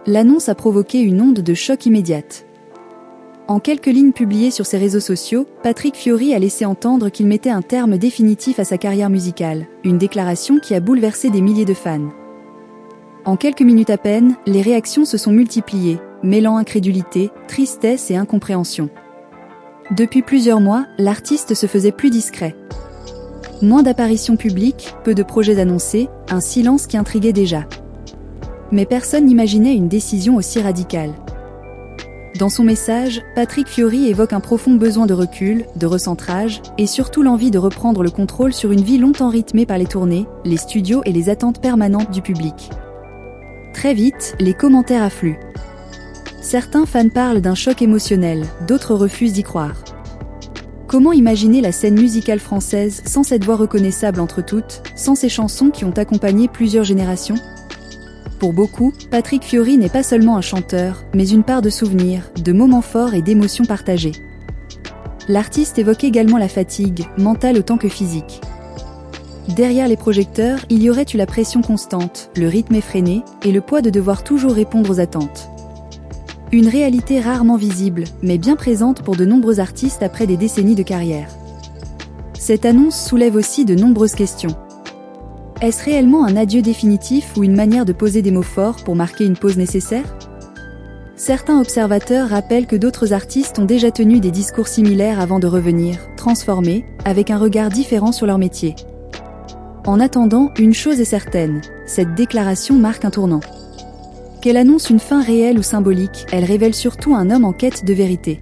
L'annonce a provoqué une onde de choc immédiate. En quelques lignes publiées sur ses réseaux sociaux, Patrick Fiori a laissé entendre qu'il mettait un terme définitif à sa carrière musicale, une déclaration qui a bouleversé des milliers de fans. En quelques minutes à peine, les réactions se sont multipliées, mêlant incrédulité, tristesse et incompréhension. Depuis plusieurs mois, l'artiste se faisait plus discret. Moins d'apparitions publiques, peu de projets annoncés, un silence qui intriguait déjà. Mais personne n'imaginait une décision aussi radicale. Dans son message, Patrick Fiori évoque un profond besoin de recul, de recentrage, et surtout l'envie de reprendre le contrôle sur une vie longtemps rythmée par les tournées, les studios et les attentes permanentes du public. Très vite, les commentaires affluent. Certains fans parlent d'un choc émotionnel, d'autres refusent d'y croire. Comment imaginer la scène musicale française sans cette voix reconnaissable entre toutes, sans ces chansons qui ont accompagné plusieurs générations ? Pour beaucoup, Patrick Fiori n'est pas seulement un chanteur, mais une part de souvenirs, de moments forts et d'émotions partagées. L'artiste évoque également la fatigue, mentale autant que physique. Derrière les projecteurs, il y aurait eu la pression constante, le rythme effréné, et le poids de devoir toujours répondre aux attentes. Une réalité rarement visible, mais bien présente pour de nombreux artistes après des décennies de carrière. Cette annonce soulève aussi de nombreuses questions. Est-ce réellement un adieu définitif ou une manière de poser des mots forts pour marquer une pause nécessaire ? Certains observateurs rappellent que d'autres artistes ont déjà tenu des discours similaires avant de revenir, transformés, avec un regard différent sur leur métier. En attendant, une chose est certaine, cette déclaration marque un tournant. Qu'elle annonce une fin réelle ou symbolique, elle révèle surtout un homme en quête de vérité.